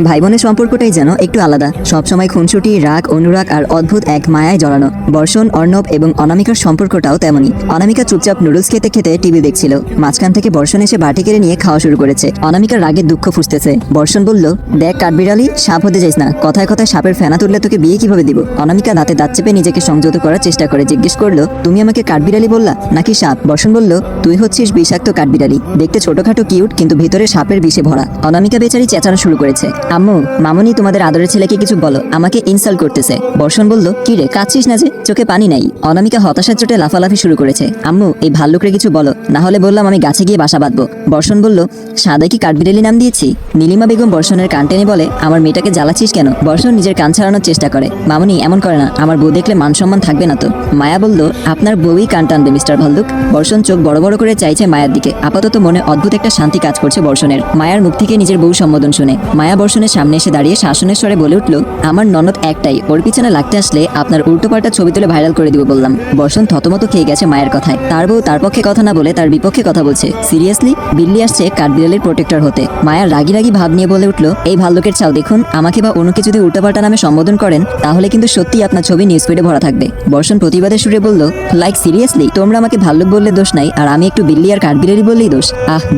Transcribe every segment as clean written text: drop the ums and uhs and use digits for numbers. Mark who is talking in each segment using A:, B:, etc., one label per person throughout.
A: ভাই বোনের সম্পর্কটাই যেন একটু আলাদা, সবসময় খুনসুটি, রাগ, অনুরাগ আর অদ্ভুত এক মায়ায় জড়ানো। বর্ষণ, অর্ণব এবং অনামিকার সম্পর্কটাও তেমনই। অনামিকা চুপচাপ নুডলস খেতে খেতে টিভি দেখছিল। মাঝখান থেকে বর্ষণ এসে বাটি কেড়ে নিয়ে খাওয়া শুরু করেছে। অনামিকার রাগের দুঃখ ফুসতেছে। বর্ষণ বলল, দেখ কাঠবিড়ালি, সাপ হতে যাইস না, কথায় কথায় সাপের ফেনা তুললে তোকে বিয়ে কিভাবে দিব। অনামিকা দাঁতে দাঁত চেপে নিজেকে সংযত করার চেষ্টা করে জিজ্ঞেস করলো, তুমি আমাকে কাঠবিড়ালি বললা নাকি সাপ? বর্ষণ বলল, তুই হচ্ছিস বিষাক্ত কাঠবিড়ালি, দেখতে ছোটখাটো কিউট কিন্তু ভেতরে সাপের বিষে ভরা। অনামিকা বেচারি চেঁচানো শুরু করেছে, আম্মু, মামুনি, তোমাদের আদরের ছেলেকে কিছু বলো, আমাকে ইনসাল্ট করতেছে। বর্ষণ বলল, কি রে, কাঁদছিস না যে, চোখে পানি নাই? অনামিকা হতাশার চোটে লাফালাফি শুরু করেছে। আম্মু, এই ভাল্লুকরে কিছু বলো, না হলে বললাম আমি গাছে গিয়ে বাসা বাঁধবো। বর্ষণ বলল, সাদাই কি কাঠবিড়ালি নাম দিয়েছি? নীলিমা বেগম বর্ষণের কান টেনে বলে, আমার মেয়েটাকে জ্বালাচ্ছিস কেন? বর্ষণ নিজের কান ছাড়ানোর চেষ্টা করে, মামুনি এমন করে না, আমার বউ দেখলে মান সম্মান থাকবে না তো। মায়া বলল, আপনার বউই কান টানবে মিস্টার ভাল্লুক। বর্ষণ চোখ বড় বড় করে চাইছে মায়ার দিকে। আপাতত মনে অদ্ভুত একটা শান্তি কাজ করছে বর্ষণের। মায়ার মুখ থেকে নিজের বউ সম্বোধন শুনে মায়া বর্ষণের সামনে এসে দাঁড়িয়ে শাসনের স্বরে বলে উঠল, আমার ননদ একটাই, ওর পিছনে লাগতে আসলে আপনার উল্টোপাল্টা ছবি তুলে ভাইরাল করে দিব বললাম। বর্ষণ থতমত খেয়ে গেছে মায়ের কথায়। তার বউ তার পক্ষে কথা না বলে তার বিপক্ষে কথা বলছে। সিরিয়াসলি, বিল্লি আসছে কাঠবিড়ালির প্রোটেক্টর হতে। মায়ার রাগি রাগি ভাব নিয়ে বলে উঠল, এই ভাল্লুকের চাও দেখুন, আমাকে বা অন্যকে যদি উল্টোপাল্টা নামে সম্বোধন করেন তাহলে কিন্তু সত্যি আপনার ছবি নিউজ ফিডে ভরা থাকবে। বর্ষণ প্রতিবাদের সুরে বলল, লাইক সিরিয়াসলি, তোমরা আমাকে ভাল্লুক বললে দোষ নাই, আর আমি একটু বিল্লি আর কাঠবিড়ালি বললেই দোষ?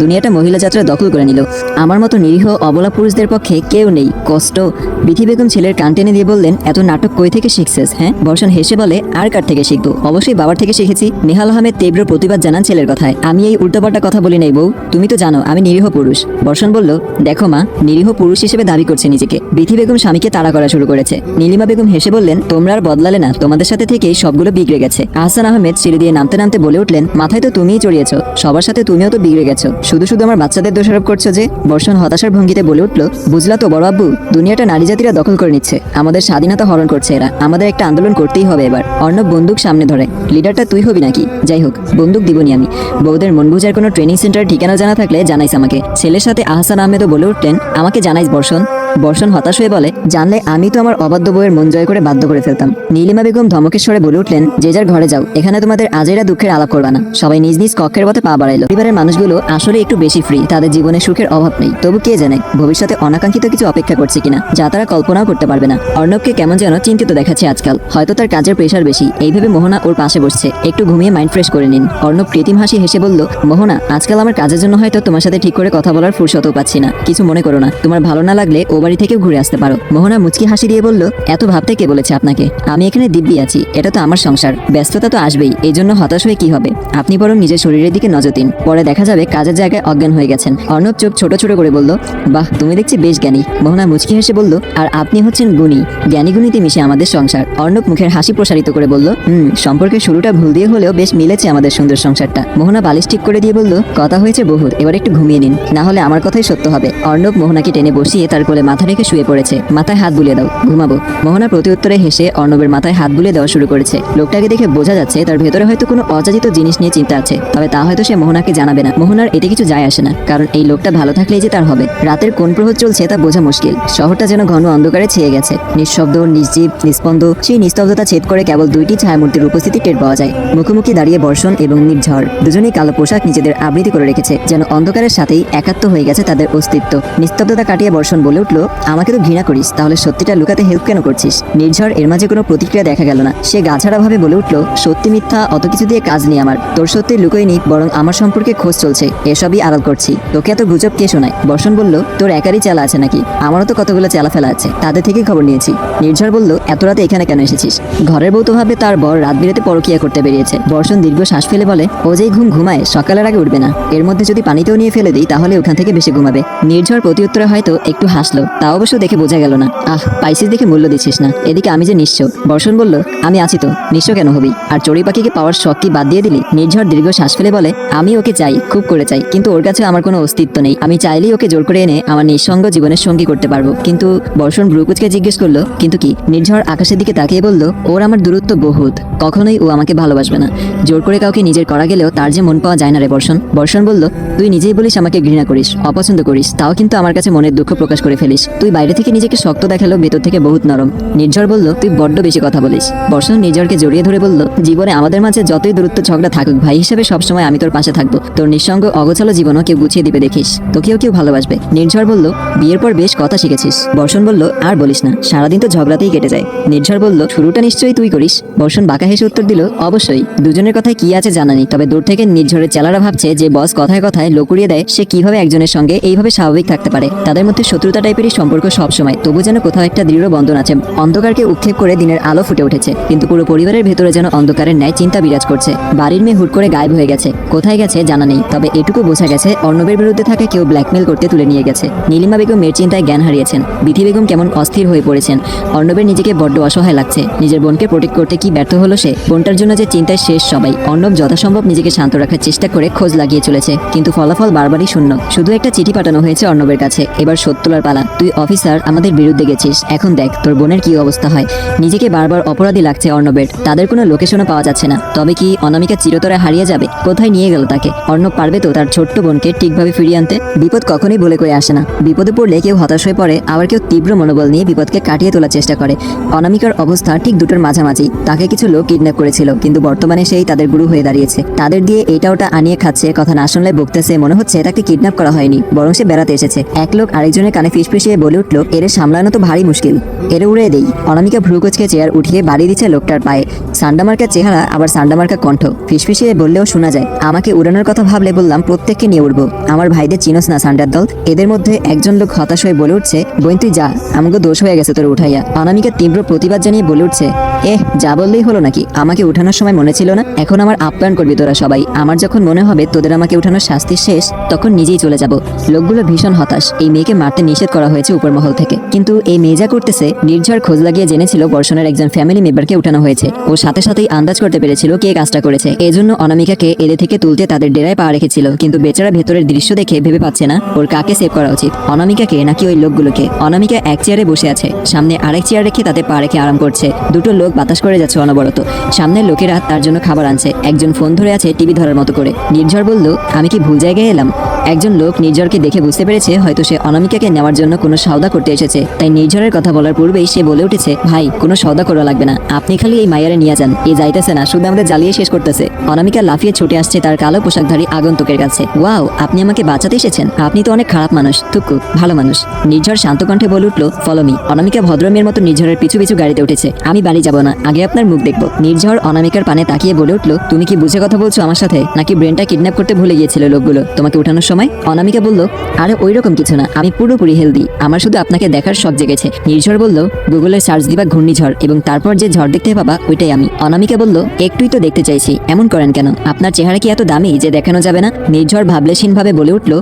A: দুনিয়াটা মহিলা যাত্রা দখল করে নিল। আমার মতো নিরীহ অবলা পুরুষদের পক্ষে কেউ নেই। কষ্ট। বিথি বেগম ছেলের কান টেনে দিয়ে বললেন, এত নাটক কই থেকে শিখছিস? হ্যাঁ? বর্ষণ হেসে বলে, আর কার থেকে শিখবো? অবশ্যই বাবার থেকে শিখেছি। নেহাল আহমেদ তীব্র প্রতিবাদ জানান ছেলের কথায়। আমি এই উল্টোপাল্টা কথা বলি নাই বউ, তুমি তো জানো আমি নিরীহ পুরুষ। বর্ষণ বলল, দেখো মা, নিরীহ পুরুষ হিসেবে দাবি করছে নিজেকে। বিথি বেগম স্বামীকে তাড়া করা শুরু করেছে। নীলিমা বেগম হেসে বললেন, তোমরা আর বদলালে না, তোমাদের সাথে থেকেই সবগুলো বিগড়ে গেছে। আহসান আহমেদ সিঁড়ি দিয়ে নামতে নামতে বলে উঠলেন, মাথায় তো তুমিই চড়িয়েছো, সবার সাথে তুমিও তো বিগড়ে গেছো, শুধু শুধু আমার বাচ্চাদের দোষারোপ করছো যে। বর্ষণ হতাশার ভঙ্গিতে বলে উঠল, বুঝলা তো বড় আব্বু, দুনিয়াটা নারী জাতিরা দখল করে নিচ্ছে, আমাদের স্বাধীনতা হরণ করছে এরা, আমাদের একটা আন্দোলন করতেই হবে এবার। অর্ণব বন্দুক সামনে ধরে, লিডারটা তুই হবি নাকি? যাই হোক, বন্দুক দিবনি আমি। বউদের মন বুঝার কোনো ট্রেনিং সেন্টার ঠিকানা জানা থাকলে জানাইস আমাকে। ছেলের সাথে আহসান আহমেদও বলে উঠলেন, আমাকে জানাইস বর্ষণ। বর্ষণ হতাশ হয়ে বলে, জানলে আমি তো আমার অবাধ্য বউয়ের মন জয় করে বাধ্য করে ফেলতাম। নীলিমা বেগম ধমকের স্বরে বলে উঠলেন, যে যার ঘরে যাও, এখানে তোমাদের আজেরা দুঃখের আলাপ করবা না। সবাই নিজ নিজ কক্ষের পথে পা বাড়াইলো। পরিবারের মানুষগুলো আসলে একটু বেশি ফ্রি, তাদের জীবনে সুখের অভাব নেই। তবু কে জানে ভবিষ্যতে অনাকাঙ্ক্ষিত কিছু অপেক্ষা করছে কিনা, যা তারা কল্পনাও করতে পারবে না। অর্ণবকে কেমন যেন চিন্তিত দেখাচ্ছে আজকাল, হয়তো তার কাজের প্রেশার বেশি। এইভাবে মোহনা ওর পাশে বসছে, একটু ঘুমিয়ে মাইন্ড ফ্রেশ করে নিন। অর্ণব কৃত্রিম হাসি হেসে বলল, মোহনা, আজকাল আমার কাজের জন্য হয়তো তোমার সাথে ঠিক করে কথা বলার ফুরসতও পাচ্ছি না, কিছু মনে করো না। তোমার ভালো না লাগলে ও বাড়ি থেকে ঘুরে আসতে পারো। মোহনা মুচকি হাসি দিয়ে বলল, এত ভাবতে কে বলেছে আপনাকে? আমি এখানে দিব্যি আছি, এটা তো আমার সংসার, ব্যস্ততা তো আসবেই, এই জন্য হতাশ হয়ে কি হবে? আপনি বরং নিজের শরীরের দিকে নজর দিন, পরে দেখা যাবে কাজের জায়গায় অজ্ঞান হয়ে গেছেন। অর্ণব চোখ ছোট ছোট করে বলল, বাহ, তুমি দেখছি বেশ জ্ঞানী। মোহনা মুচকি হেসে বলল, আর আপনি হচ্ছেন গুণী, জ্ঞানী গুণীতে মিশে আমাদের সংসার। অর্ণব মুখের হাসি প্রসারিত করে বলল, সম্পর্কের শুরুটা ভুল দিয়ে হলেও বেশ মিলেছে আমাদের সুন্দর সংসারটা। মোহনা বালিশ ঠিক করে দিয়ে বলল, কথা হয়েছে বহুত, এবার একটু ঘুমিয়ে নিন, না হলে আমার কথাই সত্য হবে। অর্ণব মোহনাকে টেনে বসিয়ে তার কোলে মাথা রেখে শুয়ে পড়েছে। মাথায় হাত বুলিয়ে দাও, ঘুমাবো। মোহনা প্রতি উত্তরে হেসে অর্ণবের মাথায় হাত বুলিয়ে দেওয়া শুরু করেছে। লোকটাকে দেখে বোঝা যাচ্ছে তার ভেতরে হয়তো কোনো অযাচিত জিনিস নিয়ে চিন্তা আছে, তবে তা হয়তো সে মোহনাকে জানাবে না। মোহনার এতে কিছু যায় আসে না, কারণ এই লোকটা ভালো থাকলেই যে তার হবে। রাতের কোন প্রহর চলছে তা বোঝা মুশকিল। শহরটা যেন ঘন অন্ধকারে ছেয়ে গেছে, নিঃশব্দ, নির্জীব, নিস্পন্দ। সেই নিস্তব্ধতা ছেদ করে কেবল দুইটি ছায়ামূর্তির উপস্থিতি টের পাওয়া যায়। মুখোমুখি দাঁড়িয়ে বর্ষণ এবং নির্ঝর, দুজনেই কালো পোশাক নিজেদের আবৃত্তি করে রেখেছে, যেন অন্ধকারের সাথেই একাত্ম হয়ে গেছে তাদের অস্তিত্ব। নিস্তব্ধতা কাটিয়ে বর্ষণ বলে উঠল, আমাকে তো ঘৃণা করিস, তাহলে সত্যিটা লুকাতে হেল্প কেন করছিস? নির্ঝর এর মাঝে কোনো প্রতিক্রিয়া দেখা গেল না। সে গাছাড়া ভাবে বলে উঠল, সত্যি মিথ্যা অত কিছু দিয়ে কাজ নেই আমার, তোর সত্যি লুকোয়নি, বরং আমার সম্পর্কে খোঁজ চলছে, এসবই আড়াল করছি। তোকে এত গুজব কে শোনায়? বর্ষণ বলল, তোর একারই চালা আছে নাকি? আমারও তো কতগুলো চালা ফেলা আছে, তাদের থেকেই খবর নিয়েছি। নির্ঝর বলল, এত রাতে এখানে কেন এসেছিস? ঘরের বউ তো ভাবে তার বর রাত বিরেতে পরকিয়া করতে বেরিয়েছে। বর্ষণ দীর্ঘ শ্বাস ফেলে বলে, ও যেই ঘুম ঘুমায় সকালের আগে উঠবে না, এর মধ্যে যদি পানিতেও নিয়ে ফেলে দিই তাহলে ওখান থেকে বেশি ঘুমাবে। নির্ঝর প্রতি উত্তরে হয়তো একটু হাসলো, তা অবশ্য দেখে বোঝা গেল না। পাইছিস দেখে মূল্য দিচ্ছিস না, এদিকে আমি যে নিঃস্ব। বর্ষণ বলল, আমি আছি তো, নিঃস্ব কেন হবি? আর চড়ুই পাখিকে পাওয়ার শখ কি বাদ দিয়ে দিলি? নির্ঝর দীর্ঘ শ্বাস ফেলে বলে, আমি ওকে চাই, খুব করে চাই, কিন্তু ওর কাছে আমার কোনো অস্তিত্ব নেই। আমি চাইলেই ওকে জোর করে এনে আমার নিঃসঙ্গ জীবনের সঙ্গী করতে পারবো, কিন্তু। বর্ষণ ব্রুকুচকে জিজ্ঞেস করলো, কিন্তু কি? নির্ঝর আকাশের দিকে তাকিয়ে বলল, ওর আমার দূরত্ব বহুত, কখনোই ও আমাকে ভালোবাসবে না। জোর করে কাউকে নিজের করা গেলেও তার যে মন পাওয়া যায় না রে বর্ষণ। বর্ষণ বলল, তুই নিজেই বলিস আমাকে ঘৃণা করিস, অপছন্দ করিস, তাও কিন্তু আমার কাছে মনের দুঃখ প্রকাশ করে ফেলিস। বলিস? তুই বাইরে থেকে নিজেকে শক্ত দেখালো, ভেতর থেকে বহুত নরম। নির্ঝর বলল, তুই বড্ড বেশি কথা বলিস। বর্ষণ নির্ঝরকে জড়িয়ে ধরে বলল, জীবনে আমাদের মাঝে যতই দূরত্ব ঝগড়া থাকুক, ভাই হিসেবে সবসময় আমি তোর পাশে থাকবো। তোর নিঃসঙ্গ অগোছালো জীবনও কেউ গুছিয়ে দিবে দেখিস, তোকেও কেউ ভালোবাসবে। নির্ঝর বলল, বিয়ের পর বেশ কথা শিখেছিস। বর্ষণ বলল, আর বলিস না, সারাদিন তো ঝগড়াতেই কেটে যায়। নির্ঝর বলল, শুরুটা নিশ্চয়ই তুই করিস। বর্ষণ বাঁকা হেসে উত্তর দিল, অবশ্যই। দুজনের কথায় কি আছে জানা নেই, তবে দূর থেকে নির্ঝরের চেলারা ভাবছে যে বস কথায় কথায় লোক উড়িয়ে দেয়, সে কিভাবে একজনের সঙ্গে এইভাবে স্বাভাবিক থাকতে পারে। তাদের মধ্যে শত্রুতা টাইপেরই সম্পর্ক সবসময়, তবু যেন কোথাও একটা দৃঢ় বন্ধন আছে। অন্ধকারকে উৎক্ষেপ করে দিনের আলো ফুটে উঠেছে, কিন্তু পুরো পরিবারের ভেতরে যেন অন্ধকারের ন্যায় চিন্তা বিরাজ করছে। বাড়ির মেয়ে হুট করে গায়েব হয়ে গেছে, কোথায় গেছে জানা নেই, তবে এটুকু বোঝা গেছে অর্ণবের বিরুদ্ধে থাকে কেউ ব্ল্যাকমেল করতে তুলে নিয়ে গেছে। নীলিমা বেগম মেয়ের চিন্তায় জ্ঞান হারিয়েছেন। বিথি বেগম কেমন অস্থির হয়ে পড়েছেন। অর্ণবের নিজেকে বড্ড অসহায় লাগছে। নিজের বোনকে প্রোটেক্ট করতে কি ব্যর্থ হলো সে? বোনটার জন্য যে চিন্তায় শেষ সবাই। অর্ণব যথাসম্ভব নিজেকে শান্ত রাখার চেষ্টা করে খোঁজ লাগিয়ে চলেছে, কিন্তু ফলাফল বারবারই শূন্য। শুধু একটা চিঠি পাঠানো হয়েছে অর্ণবের কাছে, এবার শোধ তোলার পালা। তুই অফিসার, আমাদের বিরুদ্ধে গেছিস, এখন দেখ তোর বোনের কি অবস্থা হয়। নিজেকে বারবার অপরাধী লাগছে অর্ণবের। তাদের কোনো লোকেশনও পাওয়া যাচ্ছে না। তবে কি অনামিকা চিরতরে হারিয়ে যাবে? কোথায় নিয়ে গেল তাকে? অর্ণব পারবে তো তার ছোট্ট বোনকে ঠিকভাবে ফিরিয়ে আনতে? বিপদ কখনোই বলে কয়ে আসে না। বিপদে পড়লে কেউ হতাশ হয়ে পড়ে, আবার কেউ তীব্র মনোবল নিয়ে বিপদকে কাটিয়ে তোলার চেষ্টা করে। অনামিকার অবস্থা ঠিক দুটোর মাঝামাঝি। তাকে কিছু লোক কিডন্যাপ করেছিল, কিন্তু বর্তমানে সেই তাদের গুরু হয়ে দাঁড়িয়েছে। তাদের দিয়ে এটা ওটা আনিয়ে খাচ্ছে, কথা না শুনলে বকতেছে। মনে হচ্ছে তাকে কিডন্যাপ করা হয়নি, বরং সে বেড়াতে এসেছে। এক লোক আরেকজনের কানে ফিসফিসিয়ে বলে উঠল, এর সামলানো তো ভারী মুশকিল, এর উড়ে দেই। অনামিকা ভ্রুকুচকে চেয়ার উঠিয়ে বাড়ি দিচ্ছে লোকটার পায়ে। সান্ডামার্কা চেহারা, আবার সান্ডামার্কা কণ্ঠ। ফিসফিসিয়ে বললেও শোনা যায়, আমাকে উড়ানোর কথা ভাবলে বললাম প্রত্যেককে নিয়ে উড়বো। আমার ভাইদের চিনোস না সান্ডার দল? এদের মধ্যে একজন লোক হতাশ হয়ে বলে উঠছে, বোন তুই যা, আমাকে দোষ হয়ে গেছে তোর উঠাইয়া। অনামিকা তীব্র প্রতিবাদ জানিয়ে বলে উঠছে, যা বললেই হলো নাকি? আমাকে উঠানোর সময় মনে ছিল না? এখন আমার আপ্যায়ন করবি তোরা সবাই। আমার যখন মনে হবে তোদের আমাকে উঠানোর শাস্তি শেষ, তখন নিজেই চলে যাব। লোকগুলো ভীষণ হতাশ। এই মেয়েকে মারতে নিষেধ করা হয়েছে উপর মহল থেকে, কিন্তু এই মেয়ে যা করতেছে। নির্ঝর খোঁজ লাগিয়ে জেনেছিল বর্ষণের একজন ফ্যামিলি মেম্বারকে উঠানো হয়েছে। ও সাথে সাথেই আন্দাজ করতে পেরেছিল কে কাজটা করেছে। এজন্য অনামিকাকে এদের থেকে তুলতে তাদের ডেরায় পা রেখেছিল, কিন্তু বেচারা ভেতরের দৃশ্য দেখে ভেবে পাচ্ছে না ওর কাকে সেভ করা উচিত, অনামিকাকে নাকি ওই লোকগুলোকে। অনামিকা এক চেয়ারে বসে আছে, সামনে আরেক চেয়ার রেখে তাতে পা রেখে আরাম করছে। দুটো লোক বাতাস করে যাচ্ছে অনবরত। সামনের লোকেরা তার জন্য খাবার আনছে, একজন ফোন ধরে আছে টিভি ধরার মতো করে। নির্ঝর বলল, আমি কি ভুল জায়গায় এলাম? একজন লোক নির্ঝরকে দেখে বুঝতে পেরেছে হয়তো সে অনামিকাকে নেওয়ার জন্য কোনো সওদা করতে এসেছে, তাই নির্ঝরের কথা বলার পূর্বেই সে বলে উঠেছে, ভাই কোনো সওদা করা লাগবে না, আপনি খালি এই মায়ারে নিয়ে যান। এ যাইতেছে না, শুধু আমাদের জ্বালিয়ে শেষ করতেছে। অনামিকা লাফিয়ে ছুটে আসছে তার কালো পোশাকধারী আগন্তুকের কাছে। ওয়াও, আপনি আমাকে বাঁচাতে এসেছেন? আপনি তো অনেক খারাপ মানুষ, থুকু ভালো মানুষ। নির্ঝর শান্ত কণ্ঠে বলে উঠল, ফলো মি। অনামিকা ভদ্রমের মতো নির্ঝরের পিছু পিছু গাড়িতে উঠেছে। আমি বাড়ি যাব না, আগে আপনার মুখ দেখবো। নির্ঝর অনামিকার পানে তাকিয়ে বলে উঠল, তুমি কি বুঝে কথা বলছো আমার সাথে, নাকি ব্রেনটা কিডন্যাপ করতে ভুলে গিয়েছিল লোকগুলো তোমাকে উঠানোর সময়? অনামিকা বলল, আরে ওই রকম কিছু না, আমি পুরোপুরি হেলদি, আমার শুধু আপনাকে দেখার শখ জেগেছে। নির্ঝর বলল, গুগলে সার্চ দিবা ঘূর্ণিঝড়, এবং তারপর যে ঝড় দেখতে পাবা ওইটাই আমি। অনামিকা বলল, একটুই তো দেখতে চাইছি, এমন করেন কেন? আপনার চেহারা কি এত দামি যে দেখানো যাবে না? নির্ঝর ভাবলেশীন ভাবে বলে উঠল,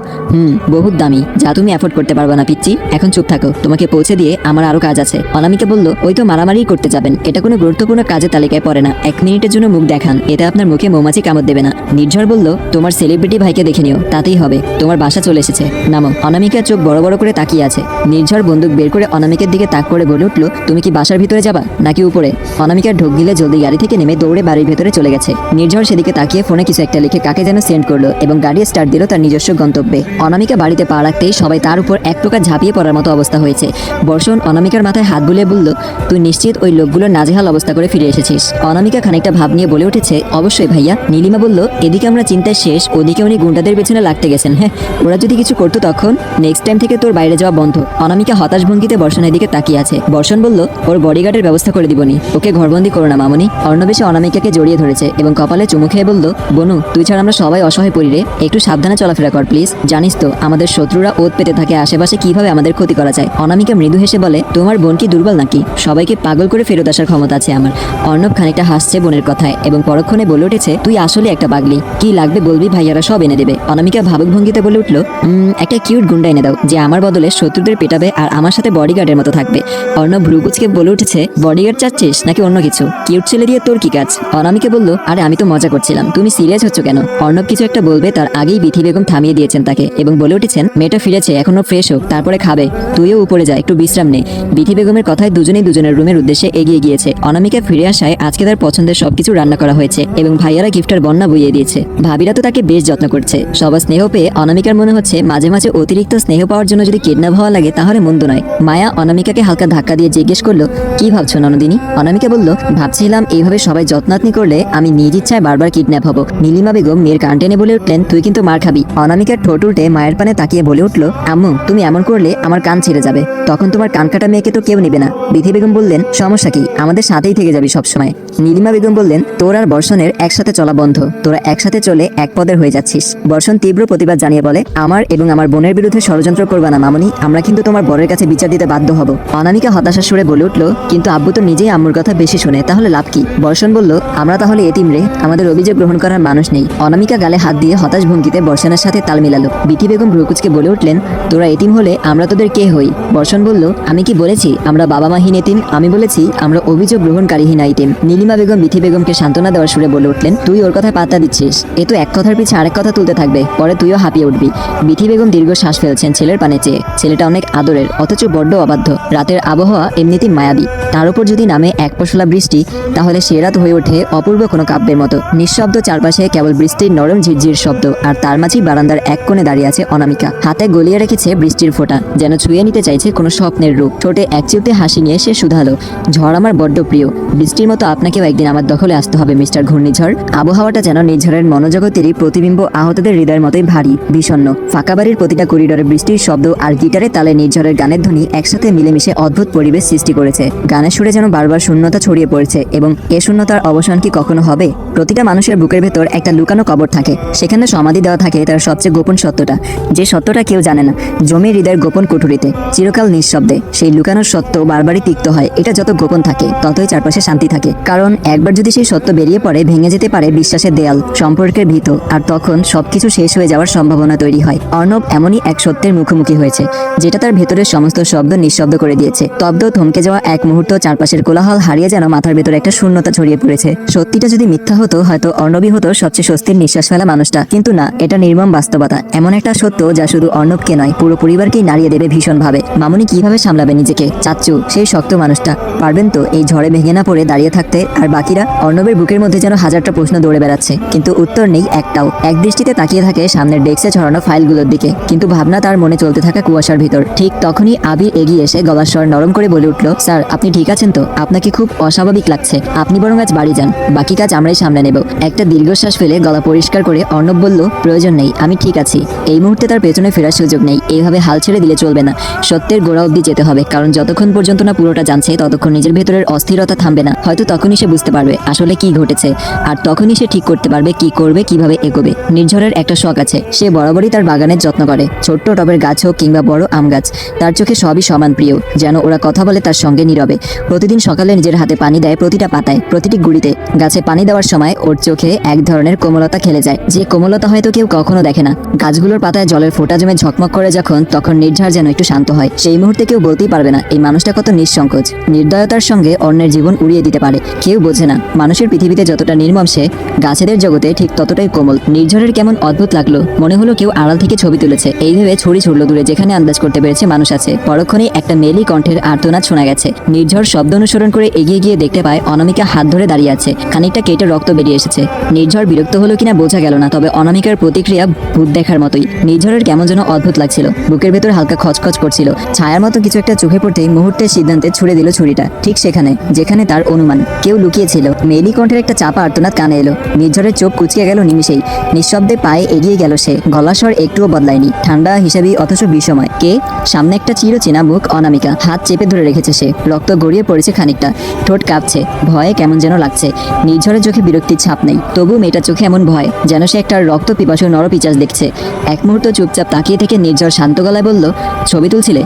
A: বহুত দামি, যা তুমি অ্যাফোর্ড করতে পারবে না পিচ্চি। এখন চুপ থাকো, তোমাকে পৌঁছে দিয়ে আমার আরো কাজ আছে। অনামিকা বলল, ওই তো মারামারি করতে যাবেন, এটা কোনো গুরুত্বপূর্ণ কাজের তালিকায় পড়ে না। 1 মিনিটের জন্য মুখ দেখান, এতে আপনার মুখে মৌমাছি কামড় দেবে না। নির্ঝর বলল, তোমার সেলিব্রিটি ভাইকে দেখে নিও, তাতেই হবে। তোমার বাসা চলে এসেছে, নামো। অনামিকার চোখ বড় বড় করে তাকিয়ে আছে। নির্ঝর বন্দুক বের করে অনামিকার দিকে তাক করে বলে উঠল, তুমি কি বাসার ভিতরে যাবা নাকি উপরে? অনামিকার ঢোক গিলে জলদি গাড়ি থেকে নেমে দৌড়ে বাড়ির ভেতরে চলে গেছে। নির্ঝর সেদিকে তাকিয়ে ফোনে কিছু একটা লিখে কাকে যেন সেন্ড করলো এবং গাড়ি স্টার্ট দিল তার নিজস্ব গন্তব্যে। অনামিকা বাড়িতে পা রাখতেই সবাই তার উপর এক প্রকার ঝাঁপিয়ে পড়ার মতো অবস্থা হয়েছে। বর্ষণ অনামিকার মাথায় হাত বুলিয়ে বলল, তুই নিশ্চিত ওই লোকগুলোর নাজেহাল অবস্থা করে ফিরে এসেছিস? অনামিকা খানিকটা ভাব নিয়ে বলে উঠেছে, অবশ্যই ভাইয়া। নীলিমা বলল, এদিকে আমরা চিন্তায় শেষ, ওদিকে উনি গুন্ডাদের পেছনে লাগতে গেছেন। হ্যাঁ, ওরা যদি কিছু করতো তখন? নেক্সট টাইম থেকে তোর বাইরে যাওয়া বন্ধ। অনামিকা হতাশ ভঙ্গিতে বর্ষণের দিকে তাকিয়ে আছে। বর্ষণ বলল, ওর বডিগার্ডের ব্যবস্থা করে দিবনি, ওকে ঘরবন্দি করো না মামনি। অর্ণবেশে অনামিকাকে জড়িয়ে ধরেছে এবং কপালে চুমু খেয়ে বলল, বনু তুই ছাড়া আমরা সবাই অসহায় পড়ি রে, একটু সাবধানে চলাফেরা কর প্লিজ। জানিস তো আমাদের শত্রুরা ওত পেতে থাকে আশেপাশে, কিভাবে আমাদের ক্ষতি করা যায়। অনামিকা মৃদু হেসে বলে, তোমার বোন কি দুর্বল নাকি? সবাইকে পাগল করে ফেরত আসার ক্ষমতা আছে আমার। অর্ণব খানিকটা হাসছে বোনের কথায় এবং পরক্ষণে বলে উঠেছে, তুই আসলে একটা পাগলি, কি লাগবে বলবি, ভাইয়ারা সব এনে দেবে। অনামিকা ভাবুক ভঙ্গিতে বলে উঠল, একটা কিউট গুন্ডা এনে দাও, যে আমার বদলে শত্রুদের পেটাবে আর আমার সাথে বডিগার্ডের মতো থাকবে। অর্ণব ভ্রুকুচকে বলে উঠেছে, বডিগার্ড চাচ্ছিস নাকি অন্য কিছু? কিউট ছেলে দিয়ে তোর কি কাজ? অনামিকা বলল, আরে আমি তো মজা করছিলাম, তুমি সিরিয়াস হচ্ছ কেন? অর্ণব কিছু একটা বলবে তার আগেই বিথি বেগম থামিয়ে দিয়েছেন তাকে এবং বলে উঠেছেন, মেয়েটা ফিরেছে, এখনো ফ্রেশ হোক, তারপরে খাবে। তুইও উপরে যা, একটু বিশ্রাম নে। বিথি বেগমের কথায় দুজনেই দুজনের রুমের উদ্দেশ্যে এগিয়ে গিয়েছে। অনামিকা ফিরে আসায় আজকে তার পছন্দের সবকিছু রান্না করা হয়েছে এবং ভাইয়ারা গিফটের বন্যা বইয়ে দিয়েছে। ভাবিরা তো তাকে বেশ যত্ন করছে। সবার স্নেহ পেয়ে অনামিকার মনে হচ্ছে মাঝে মাঝে অতিরিক্ত স্নেহ পাওয়ার জন্য যদি কিডন্যাপ হওয়া লাগে তাহলে মন্দ নয়। মায়া অনামিকাকে হালকা ধাক্কা দিয়ে জিজ্ঞেস করলো, কি ভাবছো ননদিনী? অনামিকা বলল, ভাবছিলাম এইভাবে সবাই যত্নাত্নি করলে আমি নিজ ইচ্ছায় বারবার কিডন্যাপ হব। নীলিমা বেগম মেয়ের কান টেনে বলে উঠলেন, তুই কিন্তু মার খাবি। অনামিকার ঠোঁট উল্টে মায়ের পানে তাকিয়ে বলে উঠল, আম্মু তুমি এমন করলে আমার কান ছিঁড়ে যাবে, তখন তোমার কান কাটা মেয়েকে তো কেউ নেবে না। বিথি বেগম বললেন, সমস্যা কি, আমাদের সাথেই থেকে যাবি সবসময়। নীলিমা বেগম বললেন, তোর আর বর্ষণের একসাথে চলা বন্ধ, তোরা একসাথে চলে এক পদের হয়ে যাচ্ছিস। বর্ষণ তীব্র প্রতিবাদ জানিয়ে বলে, আমার এবং আমার বোনের বিরুদ্ধে ষড়যন্ত্র করবা না মামনি, আমরা কিন্তু তোমার বরের কাছে বিচার দিতে বাধ্য হব। অনামিকা হতাশার সুরে বলে উঠল, কিন্তু আব্বু তো নিজেই আম্মুর কথা বেশি শুনে, তাহলে লাভ কি? বর্ষণ বলল, আমরা তাহলে এতিম রে, আমাদের অভিযোগ গ্রহণ করার মানুষ নেই। অনামিকা গালে হাত দিয়ে হতাশ ভঙ্গিতে বর্ষণের সাথে তাল মিলালো। বিথি বেগম ভ্রুকুচকে বলে উঠলেন, তোরা এতিম হলে আমরা তোদের কে হই? বর্ষণ বলল, আমি কি বলেছি আমরা বাবা মাহীন এতিম? আমি বলেছি আমরা অভিযোগ গ্রহণকারীহীন এতিম। নীলিমা বেগম বিথি বেগমকে সান্ত্বনা দেওয়ার সুরে বলে উঠলেন, তুই ওর কথায় পাত্তা দিচ্ছিস, এ তো এক কথার পিছে আরেক কথা তুলতে থাকবে, পরে তুইও হাঁপিয়ে উঠবি। বিথি বেগম দীর্ঘ শ্বাস ফেলছেন ছেলের পানে চেয়ে। ছেলেটা অনেক আদরের, অথচ বড্ড অবাধ্য। রাতের আবহাওয়া এমনিতেই মায়াবী, তার উপর যদি নামে এক পশলা বৃষ্টি, তাহলে সে রাত হয়ে ওঠে অপূর্ব কোনো কাব্যের মতো। নিঃশব্দ চারপাশে কেবল বৃষ্টির নরম ঝিরঝির শব্দ, আর তার মাঝেই বারান্দার এক কোণে দাঁড়িয়ে আছে অনামিকা। হাতে গলিয়ে রেখেছে বৃষ্টির ফোঁটা, যেন ছুঁয়ে নিতে চাইছে কোনো স্বপ্নের রূপ। ঠোঁটে এক চিলতে হাসি নিয়ে সে শুধালো, ঝড় আমার বড্ড প্রিয়, বৃষ্টির মতো আপনাকেও একদিন আমার দখলে আসতে হবে মিস্টার ঘূর্ণিঝড়। আবহাওয়াটা যেন নির্ঝরের মনোজগতেরই প্রতিবিম্ব, আহতদের হৃদয়ের মতোই ভারী বিষণ্ণ। ফাঁকা বাড়ির প্রতিটা করিডোরে বৃষ্টির শব্দ আর গিটারের তালে নির্ঝরের গানের ধ্বনি একসাথে মিলেমিশে অদ্ভুত পরিবেশ সৃষ্টি করেছে। গানের সুরে যেন বারবার শূন্যতা ছড়িয়ে পড়েছে, এবং এ শূন্যতার অবসান কি কখনো হবে? প্রতিটা মানুষের বুকের ভেতর একটা লুকানো কবর থাকে, সেখানে সমাধি দেওয়া থাকে তার সবচেয়ে গোপন সত্যটা, যে সত্যটা কেউ জানে না। জমি হৃদয়ের গোপন কুঠুরিতে চিরকাল নিঃশব্দে সেই লুকানোর সত্য বারবারই তিক্ত হয়। এটা যত গোপন থাকে ততই চারপাশে শান্তি থাকে, কারণ একবার যদি সেই সত্য বেরিয়ে পড়ে ভেঙে যেতে পারে বিশ্বাসের দেয়াল, সম্পর্কের ভীত, আর তখন সবকিছু শেষ হয়ে যাওয়ার সম্ভাবনা তৈরি হয়। অর্ণব এমনই এক সত্যের মুখোমুখি হয়েছে, যেটা তার ভেতরের সমস্ত শব্দ নিঃশব্দ করে দিয়েছে। স্তব্ধ থমকে যাওয়া এক মুহূর্ত, চারপাশের কোলাহল হারিয়ে যেন মাথার ভেতর একটা শূন্যতা ছড়িয়ে পড়েছে। সত্যিটা যদি মিথ্যা হতো, হয়তো অর্ণবই হতো সবচেয়ে স্বস্তির নিঃশ্বাস ফেলা মানুষটা, কিন্তু না, এটা নির্মম বাস্তবতা। এমন একটা সত্য যা শুধু অর্ণবকে নয়, পুরো পরিবারকেই নাড়িয়ে দেবে ভীষণভাবে। মামুনি কিভাবে সামলাবে নিজেকে? চাচ্চু, সেই শক্ত মানুষটা, পারবেন তো এই ঝড়ে ভেঙে না পড়ে দাঁড়িয়ে থাকতে? আর বাকিরা? অর্ণবের বুকের মধ্যে যেন হাজারটা প্রশ্ন দৌড়ে বেড়াচ্ছে, কিন্তু উত্তর নেই একটাও। এক দৃষ্টিতে তাকিয়ে থাকে সামনের ডেস্কে ছড়ানো ফাইলগুলোর দিকে, কিন্তু ভাবনা তার মনে চলতে থাকা কুয়াশার ভিতর। ঠিক তখনই আবির এগিয়ে এসে গলার স্বর নরম করে বলে উঠল, স্যার আপনি ঠিক আছেন তো? আপনাকে খুব অস্বাভাবিক লাগছে, আপনি বরং আজ বাড়ি যান, বাকি কাজ আমরাই সামলে নেব। একটা দীর্ঘশ্বাস ফেলে গলা পরিষ্কার করে অর্ণব বলল, প্রয়োজন নেই, আমি ঠিক আছি। এই মুহূর্তে তার পেছনে ফেরার সুযোগ নেই, এইভাবে হাল ছেড়ে দিলে চলবে না। সত্যের গোড়া অবধি যেতে হবে, কারণ যতক্ষণ পর্যন্ত না পুরোটা জানছে ততক্ষণ নিজের ভেতরের অস্থিরতা থামবে না। হয়তো তখনই সে বুঝতে পারবে আসলে কি ঘটেছে, আর তখনই সে ঠিক করতে পারবে কি করবে, কিভাবে এগোবে। নির্ঝরের একটা শখ আছে, সে বরাবরই তার বাগানের যত্ন করে। ছোট্ট টবের গাছ হোক কিংবা বড় আম গাছ, তার চোখে সবই সমান প্রিয়, যেন ওরা কথা বলে তার সঙ্গে নীরবে। প্রতিদিন সকালে নিজের হাতে পানি দেয় প্রতিটা পাতায়, প্রতিটি গুড়িতে। গাছে পানি দেওয়ার সময় ওর চোখে এক ধরনের কোমলতা খেলে যায়, যে কোমলতা হয়তো কেউ কখনো দেখে না। গাছগুলোর পাতায় জলের ফোঁটা জমে ঝকমক করে যখন, তখন নির্ঝর যেন একটু শান্ত হয়। সেই মুহূর্তে কেউ বলতেই পারবে না এই মানুষটা কত নিঃসংকোচ, নির্দয়তার সঙ্গে অন্যের জীবন উড়িয়ে দিতে পারে। কেউ বোঝে না মানুষের পৃথিবীতে যতটা নির্মম সে, গাছেদের জগতে ঠিক ততটাই কোমল। নির্ঝরের কেমন অদ্ভুত লাগলো, মনে হলো কেউ আড়াল থেকে ছবি তুলেছে। এই ভেবে ছড়ি ছুড়ল দূরে, যেখানে আন্দাজ করতে পেরেছে মানুষ আছে। পরক্ষণেই একটা মেলি কণ্ঠের আর্তনাদ শোনা গেছে। নির্ঝর শব্দ অনুসরণ করে এগিয়ে গিয়ে দেখতে পায় অনামিকা হাত ধরে দাঁড়িয়ে আছে, খানিকটা কেটে রক্ত বেরিয়ে এসেছে। নির্ঝর বিরক্ত হলো কিনা বোঝা গেল না, তবে অনামিকার প্রতিক্রিয়া ভূত দেখার মতোই। নির্ঝরের কেমন যেন অদ্ভুত লাগছিল, বুকের ভেতর হালকা খচখচ করছিল। ছায়ার মতো কিছু একটা চোখে পড়তেই মুহূর্তের সিদ্ধান্তে ছুড়ে দিল ছুরিটা, ঠিক সেখানে যেখানে তার অনুমান কেউ লুকিয়েছিল। মেলি কণ্ঠের একটা চাপা আর্তনাদ কানে এলো। নির্ঝরের চোখ কুচকে গেল নিমিষেই। নিঃশব্দে পায়ে এগিয়ে গেল সে, গলার স্বর একটুও বদলায়নি, ঠান্ডা হিসাবেই অথচ বিষময়। কে? সামনে একটা চিরচেনা মুখ, অনামিকা। হাত চেপে ধরে রেখেছে সে, রক্ত গড়িয়ে পড়েছে খানিকটা, ঠোঁট কাঁপছে, ভয়ে কেমন যেন লাগছে। নির্ঝরের চোখে বিরক্তির ছাপ নেই, তবু মেয়েটার চোখে এমন ভয়, যেন সে একটা রক্ত পিপাসু নরপিচাস দেখছে। এক মুহূর্ত চুপচাপ তাকিয়ে থেকে নির্ঝর শান্ত গলায় বলল, ছবি তুলছিলে?